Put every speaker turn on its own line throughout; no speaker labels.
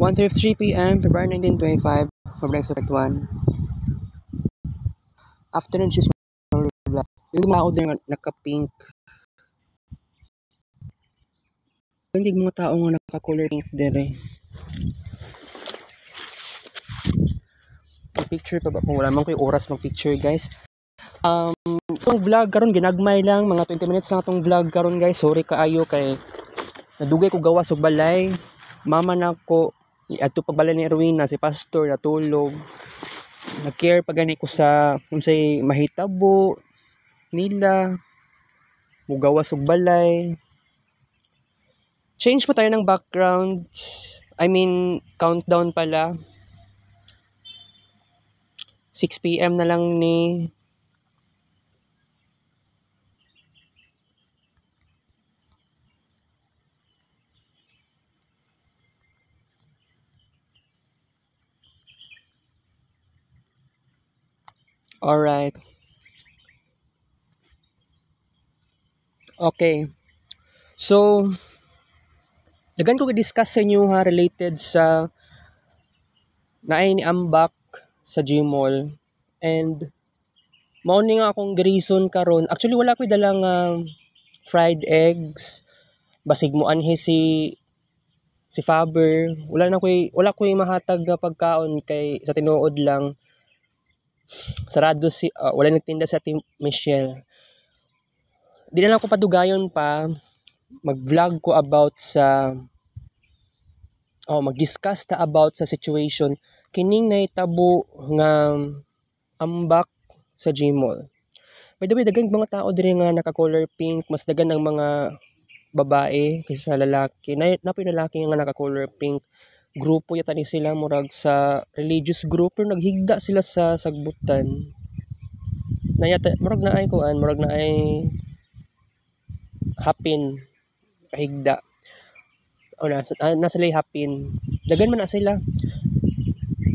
1:33 p.m. February 1925 for Black Suspect 1. Afternoon shoes black. Yung mga ako din naka-pink. Hindi mga tao nga naka-color pink dire. Picture pa ba kung wala man ko yung oras mag-picture guys. Itong vlog karon ginagmay lang mga 20 minutes lang itong vlog karon guys. Sorry kaayo kay nadugay ko gawas og balay. Mama na ko adto pagbalay ni Erwina si pastor natulog. Nag-care pa gani ko sa unsay mahitabo nila. Mugawas og balay. Change pa tayo ng background. I mean, countdown pala. 6 p.m. na lang ni Alright. Okay. So, dagan ko i-discuss sa inyo ha related sa naay ni ambak sa Gmall and mao ni nga akong reason karon. Actually wala ko'y dalang fried eggs basig mo anhi si Faber. Wala ko'y mahatag na pagkaon kay sa tinuod lang sarado wala nagtinda sa Team Michelle. Di na lang ko padugayon pa mag-vlog ko about sa mag-discuss ta about sa situation kining nahitabo nga ambak sa Gmall. By the way, daghang mga tao diri nga naka-color pink, mas dagan ang mga babae kaysa sa lalaki. Napoy lalaki nga naka-color pink. Grupo yata ni sila murag sa religious group pero naghigda sila sa sagbutan. Murag na ay hapin kahigda. Nasa lay hapin. Dagan man na sila.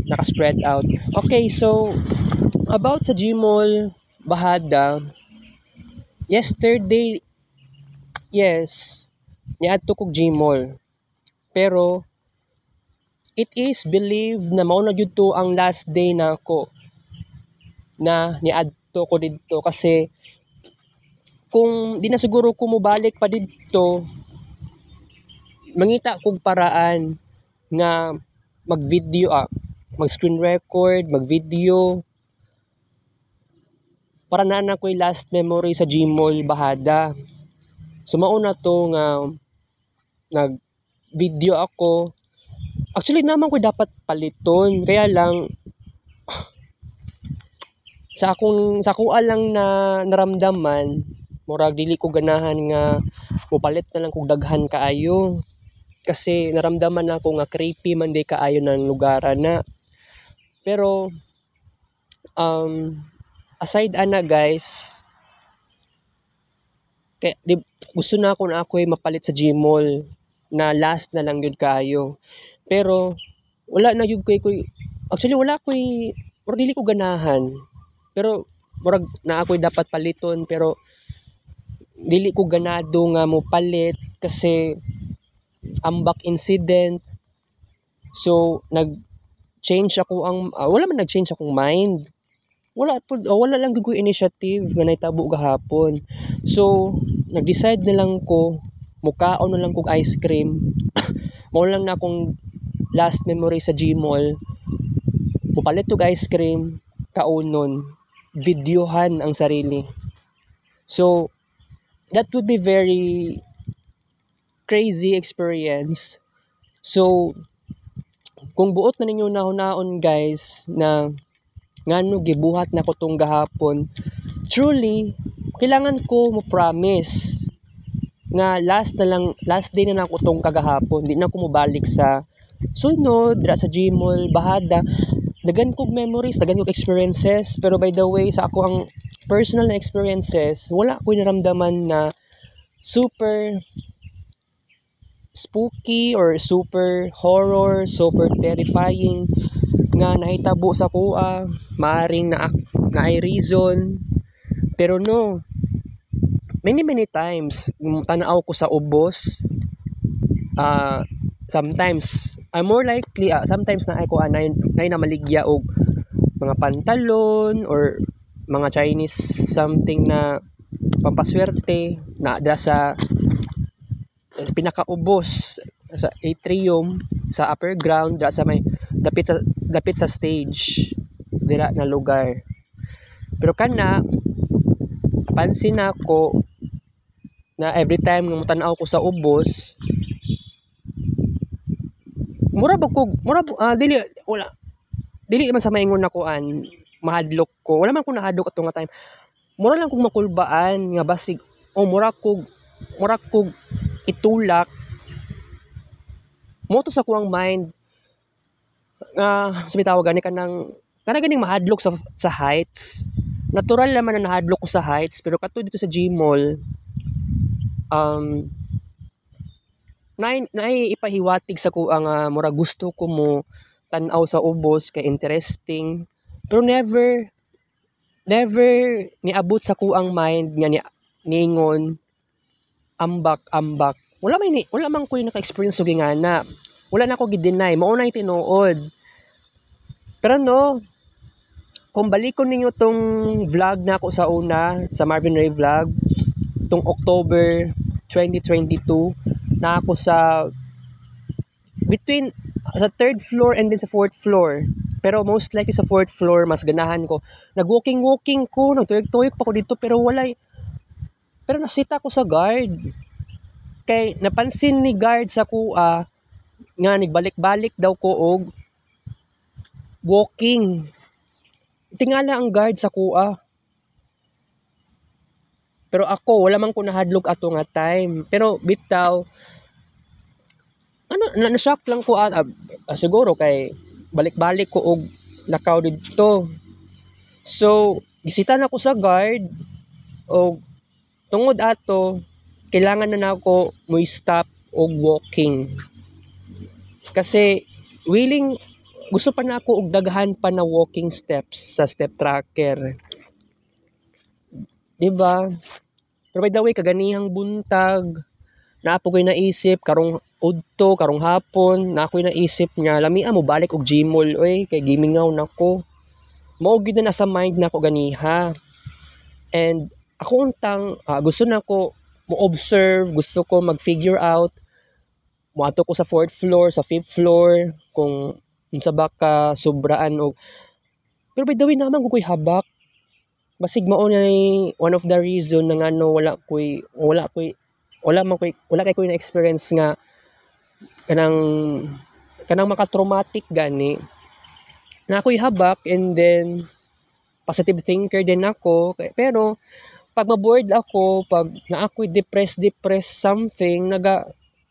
Naka-spread out. Okay, so about sa Gmall Bahada, yesterday, yes, niadto kog Gmall. Pero it is believed na mao na jud to ang last day na ako na niadto ko didto kasi kung di na siguro ko mobalik pa didto mangita kog paraan nga mag-video mag-screen record, mag-video para na ko'y last memory sa Gmall Bahada. So mauna to nga nag-video ako. Actually naman ko dapat paliton kaya lang sa ako lang na naramdaman murag dili ko ganahan nga mopalit na lang kog daghan kaayo kasi naramdaman ako nga creepy man day kaayo ng lugar na. Pero aside ana guys kay gusto na ako na ako'y mapalit sa Gmall na last na lang yun kaayo. Pero wala na yun actually wala ko'y or dili ko ganahan. Pero murag na ako'y dapat paliton pero dili ko ganado nga mo palit kasi ambak incident. So nag-change ako wala man nag-change akong mind. Wala lang gyud ko initiative nga nahitabo gahapon. So nag-decide na lang ko mukaon na lang kog ice cream. Mao lang na akong last memory sa Gmall. Mupalit og ice cream, kaunon, videohan ang sarili. So that would be very crazy experience. So kung buot na ninyo nahon guys na ngano gibuhat na ko tong gahapon, truly kailangan ko mo promise nga last day na ako tong kagahapon. Di na ko mobalik sa sunod dira sa Gmall Bahada. Dagan kog memories, dagan kog experiences, pero by the way sa ako ang personal na experiences, wala ko naramdaman na super spooky or super horror, super terrifying nga nahitabo sa kuha, maaring na ay reason. Pero no, many times tanaw ko sa ubos, sometimes more likely sometimes na ako na maligya og mga pantalon or mga Chinese something na pampaswerte na dra sa pinakaubos sa atrium sa upper ground dra sa may dapit sa stage dira na lugar. Pero kana pansin ako na every time nga mutanaw ko sa ubos dili man sa maingon na kuan mahadlok ko. Wala man ko nahadlok ato nga time. Mura lang kog makulbaan nga basig mura kog itulak mo to sa kuang mind sa bitawag gani kanang ganing mahadlok sa heights. Natural naman na nahadlok ko sa heights pero kato dito sa Gmall naipahiwatig sa ko ang mura gusto ko mo tan-aw sa ubos kay interesting pero never niabot sa kuang mind nga niingon ambak wala man ko naka-experience og ingana wala na ko gi-deny mao na tinuod pero no kung balikon ninyo tong vlog na ako sa una sa Marvin Ray vlog tong October 2022 na ako sa between sa 3rd floor and then sa 4th floor. Pero most likely sa 4th floor, mas ganahan ko. Nag-walking ko, nagtuyok pa ko dito, pero walay. Pero nasita ko sa guard. Kay napansin ni guard sa kuha, nga nagbalik-balik daw ko og walking. Tingala ang guard sa kuha. Pero ako, wala man ko nahadlok ato nga time. Pero bitaw, na-shock lang ko siguro kay balik-balik ko og lakaw dito. So, gisita na ko sa guard og tungod ato kailangan na nako mo stop og walking. Kasi gusto pa na ako og daghan pa na walking steps sa step tracker. Diba? Pero by the way, kaganihang buntag na ako ko'y naisip karong udto, karong hapon, na ako'y naisip niya, lamia mo balik og Gmall, oy, kay gimingaw nako. Mao gyud na sa mind nako ganiha. And ako untang gusto na ko mo observe, gusto ko mag-figure out. Moadto ko sa 4th floor, sa 5th floor, kung unsa ba ka sobraan og pero by the way naman ko ko'y habak. Basig mao na one of the reason na ngano wala kay ko na experience nga kanang maka-traumatic gani na ako'y habak and then positive thinker din ako pero pag ma-bored ako pag na ako'y depressed something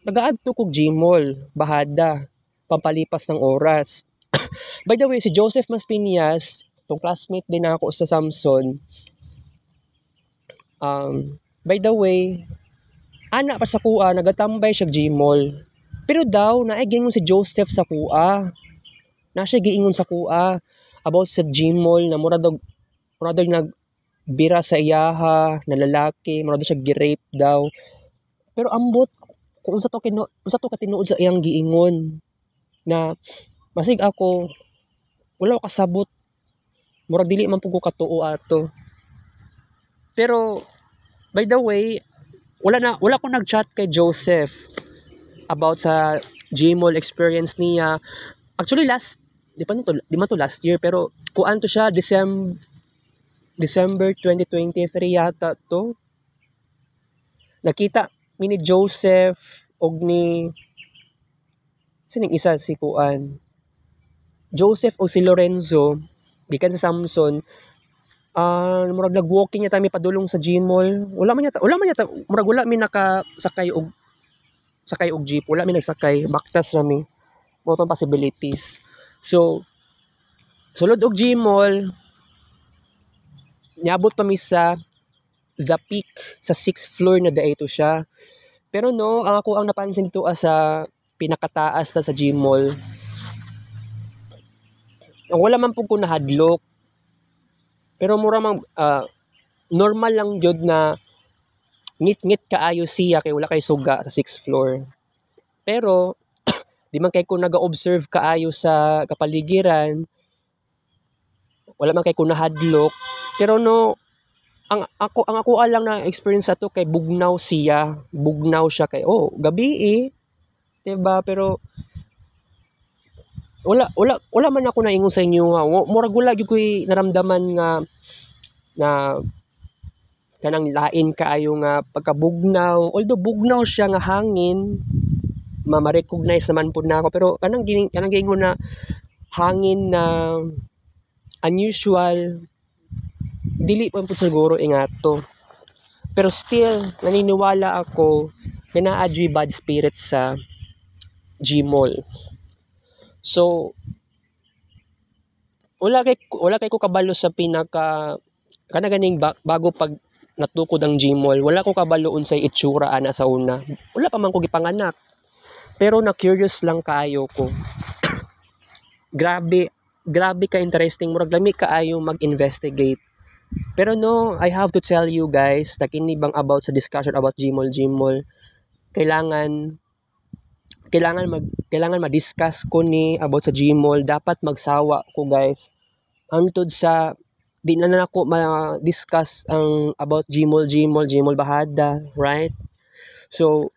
nagaadto kog Gmall bahada pampalipas ng oras. By the way, si Joseph Maspinias, tong classmate din ako sa Samson, by the way, ana pa sa kuha, nagatambay siya Gmall. Pero daw, naay si Joseph sa kuha. Na siya giingon sa kuha about sa Gmall na mura daw nagbira sa iyaha, na lalaki, mura daw siya gi-rape daw. Pero ambot, kung unsa to katinuod sa iyang giingon, na masig ako, wala ko kasabot, mura dili man pug ko katuo ato. Pero, by the way, wala ko nag-chat kay Joseph about sa Gmall experience niya. Actually di man to last year pero kuan to siya December 2023 yata to. Nakita ni Joseph og ni sining isa si kuan. Joseph o si Lorenzo gikan sa Samson. Murag nag-walking yata mi padulong sa Gmall. Wala man yata murag wala mi nakasakay og jeep, wala mi nagsakay, baktas ra mi. Mo tong possibilities. So sulod og Gmall niabot pa mi sa the peak sa 6th floor na daito siya. Pero no, ang napansin dito sa pinakataas na sa Gmall. Wala man pug ko nahadlok. Pero mura mang normal lang jud na ngit-ngit kaayo siya kay wala kay suga sa 6th floor. Pero Di man kay ko naga-observe kaayo sa kapaligiran, wala man kay ko nahadlok. Pero no, ang ako lang na experience sa to kay bugnaw siya. Bugnaw siya kay gabi diba? Pero wala man ako naingon sa inyo nga. Murag wala gyud ko'y naramdaman nga na kanang lain kaayo nga pagkabugnaw. Although bugnaw siya nga hangin, ma-recognize naman pud nako, pero kanang gingon na hangin na unusual, dili pa po siguro ingato. Pero still naniniwala ako na naa bad spirit sa Gmall. So wala kay ko kabalo sa pinaka ganing bago pag natukod ang Gmall. Wala ko kabalo unsay itsura ana sa una. Wala pa man ko gipanganak. Pero na-curious lang kaayo ko. grabe ka interesting. Murag lami kaayo mag-investigate. Pero no, I have to tell you guys, kini bang about sa discussion about Gmall, kailangan ma-discuss ko ni about sa Gmall. Dapat magsawa ko guys. Hangtod sa di na ako ma-discuss ang about Gmall bahada, right? So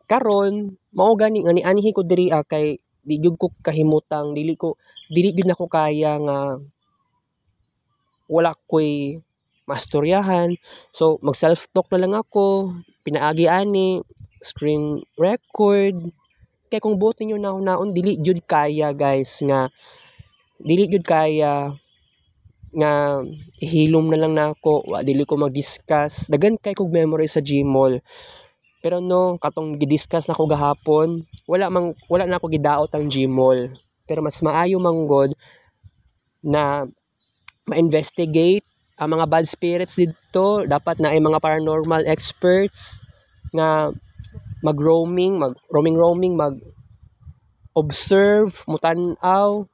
karon mao gani ani ko diri kay di gyud ko kahimutang, dili gyud nako kaya nga wala ko'y mastoryahan. So mag self talk na lang ako, pinaagi ani screen record. Kay kung buot ninyo naon dili gyud kaya guys nga nga ihilom na lang nako, dili ko mag-discuss. Dagan kay kog memory sa Gmall. Pero no, katong gidiscuss na ko gahapon, wala na ako gidaot ang Gmall. Pero mas maayo manggod na ma-investigate ang mga bad spirits dito. Dapat na ay mga paranormal experts nga mag-roaming, mag-observe, mutan-aw.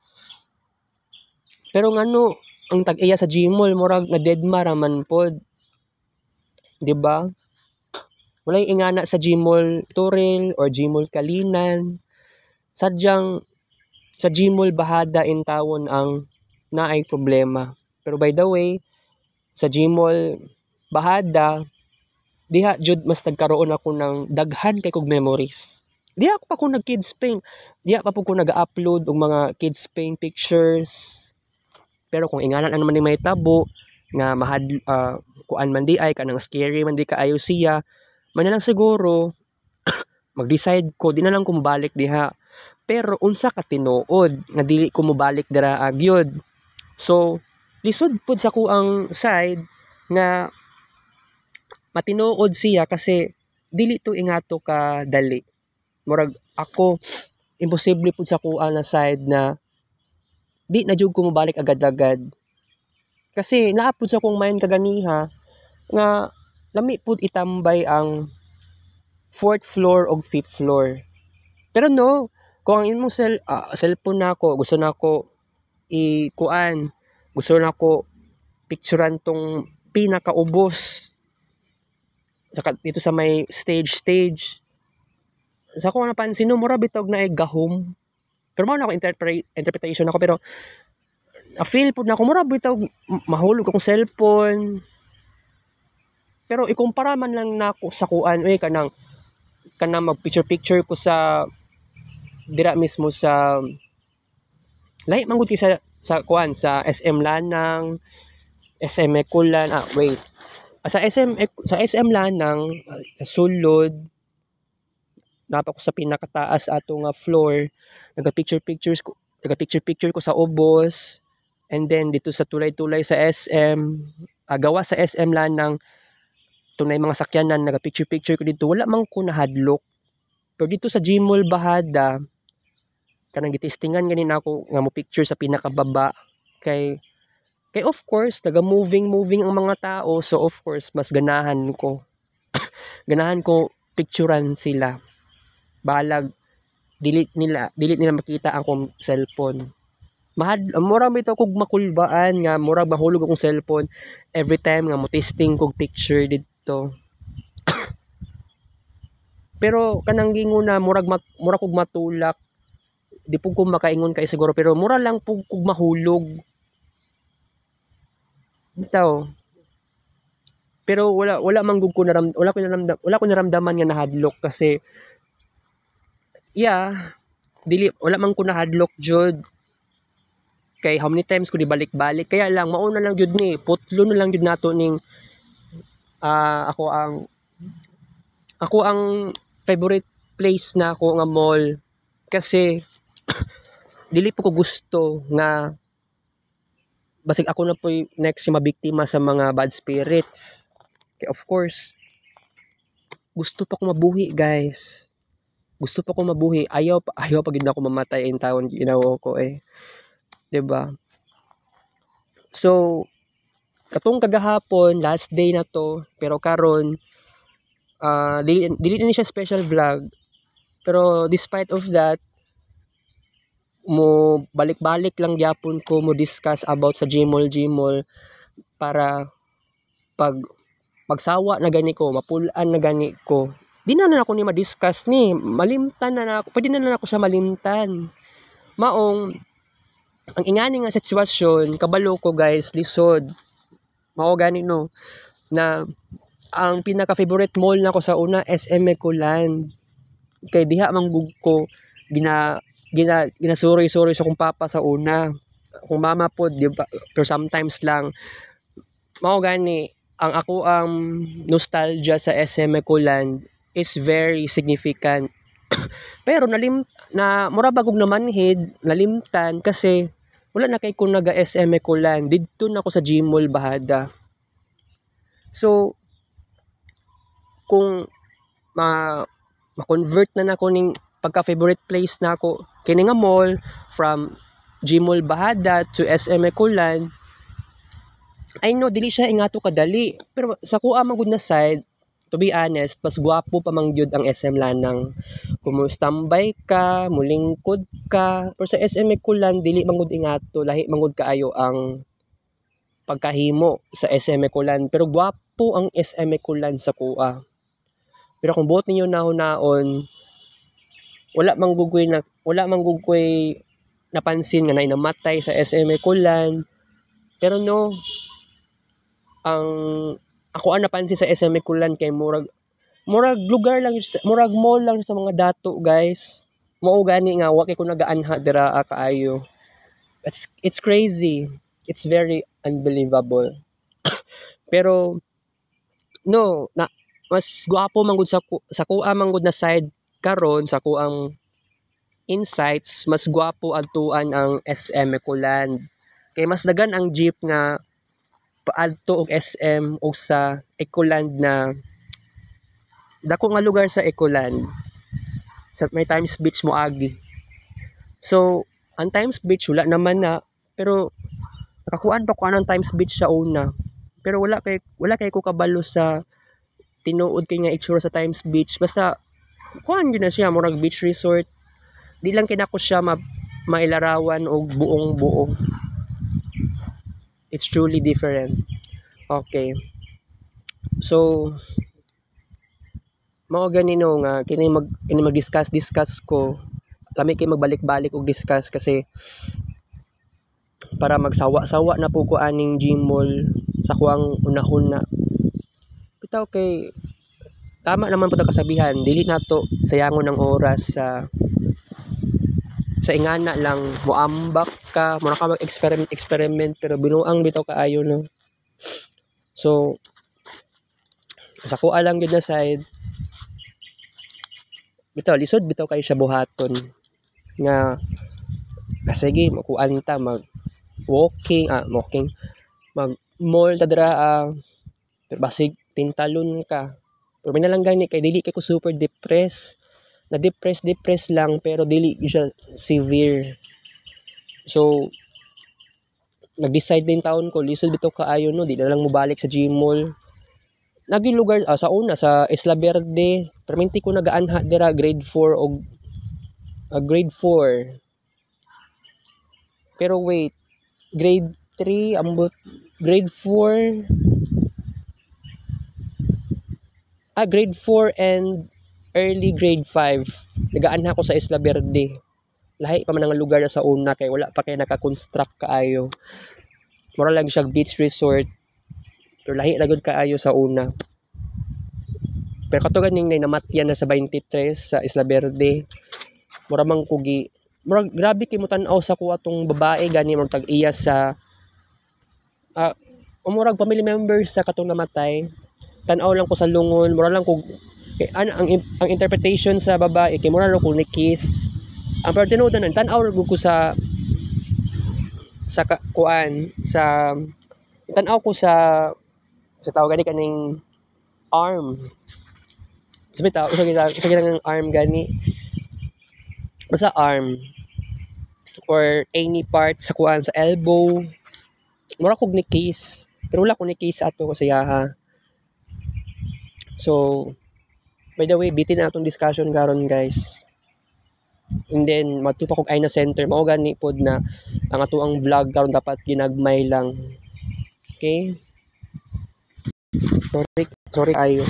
Pero ngano, ang tag-iya sa Gmall, murag na deadma raman pod. Diba? Walay ingana sa Gmall Turil or Gmall Kalinan. Sadyang sa Gmall bahada in tawon ang naay problema. Pero by the way, sa Gmall bahada, diha jud mas nagkaroon ako ng daghan kay kog memories. Diha pa ko nag-kids paint. Diha pa po ko nag-upload og mga kids paint pictures. Pero kung ingana naman ni may tabo nga kuan man di ay kanang scary man di kaayo siya, man lang siguro mag-decide ko di na lang ko mobalik diha. Pero unsa ka tinuod nga dili ko mobalik dira agyod. So lisod pud sa kuang side nga matinuod siya kasi dili to ingato ka dali. Murag ako imposible pud sa kuan na side na di na jud ko mobalik agad-agad. Kasi naapod sa kong mind kaganiha nga lami pud itambay ang 4th floor o 5th floor. Pero no, kung ang imong cellphone nako gusto nako gusto nako picturean tong pinakaubos saka dito sa may stage. Sa ko napansin no, mura bitog na ay gahom. Pero mao na ako interpretation ako, pero feel pud na ako mura bitog mahulog akong cellphone. Pero ikumpara man lang nako sa kuan kanang mag picture ko sa dira mismo sa lahi man gud sa kuan sa SM Lanang, SM Ekulan, sa SM Lanang sa sulod napa ko sa pinakataas ato nga floor, nagka-picture ko sa ubos, and then dito sa tulay-tulay sa SM, gawa sa SM Lanang, tunay mga sakyanan, nagka-picture ko dito, wala man ko nahadlok. Pero dito sa Gmall bahada, kanang gitistingan ganin ako nga mo picture sa pinakababa, kay of course taga-moving ang mga tao, so of course mas ganahan ko picturean sila. Balag delete nila makita ang akong cellphone. Mura bitaw kog makulbaan nga murag mahulog akong cellphone every time nga mo testing kog picture dito. Pero kanang gingon na murag kog matulak, di pud ko makaingon kay siguro pero mura lang pud kog mahulog. Bitaw. Pero wala man gud ko wala ko naramdaman nga nahadlok kasi wala man ko nahadlok jud. Kay how many times ko di balik-balik kaya lang mao na lang jud ni putlo na lang jud nato ning ako ang favorite place na ako nga mall kasi dili po ko gusto nga basig ako na po'y next si mabiktima sa mga bad spirits. Kaya of course, gusto pa ko mabuhi guys. Gusto pa ko mabuhi. Ayaw pa gid na ako mamatay in taon ginawa ko eh. 'Di ba? So, katong kagahapon, last day na to, pero karon dili na siya special vlog. Pero despite of that, mo balik-balik lang gyapon ko mo discuss about sa Gmall para pagsawa na gani ko, mapulaan na gani ko. Di na ako ni ma-discuss ni, malimtan na ako. Pwede na ako siya malimtan. Maong ang ingani nga sitwasyon, kabalo ko guys, lisod. Mao gani no na ang pinaka-favorite mall nako sa una SM Ecoland. Kay diha manggug ko ginasuri-suri sa kong papa sa una. Kung mama po, di ba? Pero sometimes lang mao gani ang nostalgia sa SM Ecoland is very significant. Pero mura bagog namanhid, nalimtan kasi wala na kay ko naga SM Ecoland. Didto na ako sa Gmall Bahada. So kung ma-convert na nako ning pagka-favorite place na ako kini nga mall from Gmall Bahada to SM Ecoland, I know dili siya ingato kadali pero sa kuha man gud na side, to be honest, mas gwapo pa man gyud ang SM Lanang. Kumustambay ka, mulingkod ka. Pero sa SM Ecoland dili man gud ingato, lahi man gud kaayo ang pagkahimo sa SM Ecoland. Pero gwapo ang SM Ecoland sa kuha. Pero kung buot ninyo naon, wala man gud koy napansin nga namatay sa SM Ecoland. Pero no, ako ang napansin sa SM Ecoland kay murag lugar lang, murag mall lang sa mga dato guys. Mao gani nga wa kay ko nagaanha dira kaayo. It's crazy. It's very unbelievable. Pero no, mas gwapo man gud sa kuha man gud na side karon sa kuang insights, mas gwapo adtuan ang SM Ecoland. Kay mas dagan ang jeep nga paadto og SM o sa Ecoland na dako nga lugar sa Ecoland. Sa may Times Beach moagi. So, ang Times Beach wala naman na, pero nakakuan pa ko ang Times Beach sa una. Pero wala kay ko kabalo sa tinuod kay nga itsura sa Times Beach. Basta kuan gyud na siya murag beach resort. Di lang kinako siya mailarawan og buong-buo. It's truly different. Okay. So, mao ganino nga kini mag-discuss ko. Lami kay magbalik-balik og discuss kasi para magsawa-sawa na po ko aning Gmall sa kuang una-una. Bitaw kay tama naman po ang kasabihan, dili nato sayangon ng oras sa ingana lang moambak ka, muna ka mag-experiment pero binuang bitaw kaayo no. So sa kuha lang gyud na side bitaw lisod bitaw kayo siya buhaton nga sige makuan ta mag mall ta dira pero basig tintalon ka. Pero may nalang gani kay dili kay ko super depressed. Na-depress lang pero dili siya severe. So nag-decide din taon ko lisod bitaw kaayo no, di na lang mobalik sa Gmall. Naging lugar sa una sa Isla Verde, perminti ko nagaanha dira grade 4 og grade 4. Pero wait, grade 3 ambot grade 4 grade 4 and early grade 5, nagaan na ako sa Isla Verde. Lahi pa man ang lugar na sa una kay wala pa kay naka-construct kaayo. Mura lang siya beach resort. Pero lahi ra gud kaayo sa una. Pero katugan ning namatyan na sa 23 sa Isla Verde. Mura mang kugi. Mura grabe kay mo tan-aw sa kuha tong babae gani murag tag-iya sa umurag family members sa katong namatay. Tan-aw lang ko sa lungon, mura lang ko ang interpretation sa babae kay mura lang ko ni kiss. Ang pero tinuod na tan-aw ko sa kuan sa tan-aw ko sa tawag gani kaning arm. Sabi tao sa gilang arm gani. Basta arm or any part sa kuan sa elbow. Mura kog ni kiss. Pero wala ko ni kiss ato sa yaha. So by the way, bitin na atong discussion karon guys. And then matupa kog ay na center mao gani pod na ang ato ang vlog karon dapat ginagmay lang. Okay? Sorry ayo.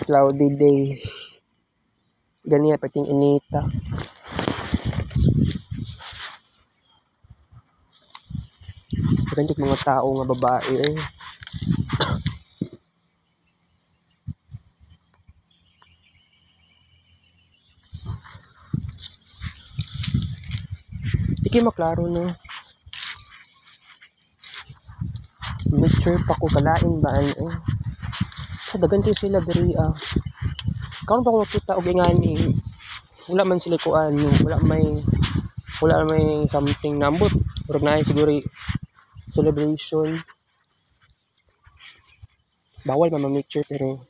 Cloudy day. Gani pating inita. Ganjik mga tao nga babae eh. Iki maklaro no. Make sure pa ko kalain ba eh. Sa dagan kayo sila diri karon pa ko makita og ingani. Wala man sila kuan, wala may something nambot. Pero na siguro celebration. Bawal man ma-make sure pero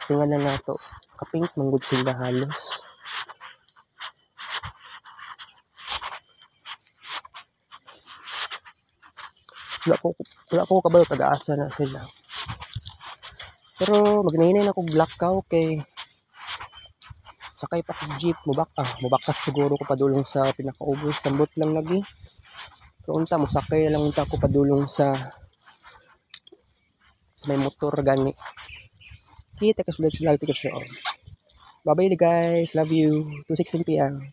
singa na nato. Kapink manggod sila halos. Wala ko kabalo taga-asa na sila. Pero magnahinay na ko blackout kay sakay pa kong jeep mubakas siguro ko padulong sa pinakaubos sambot lang lagi. Pero unta mo sakay lang unta ko padulong sa may motor gani. Kita ka sulod sila tika siya. Bye bye guys, love you. 2:16 PM.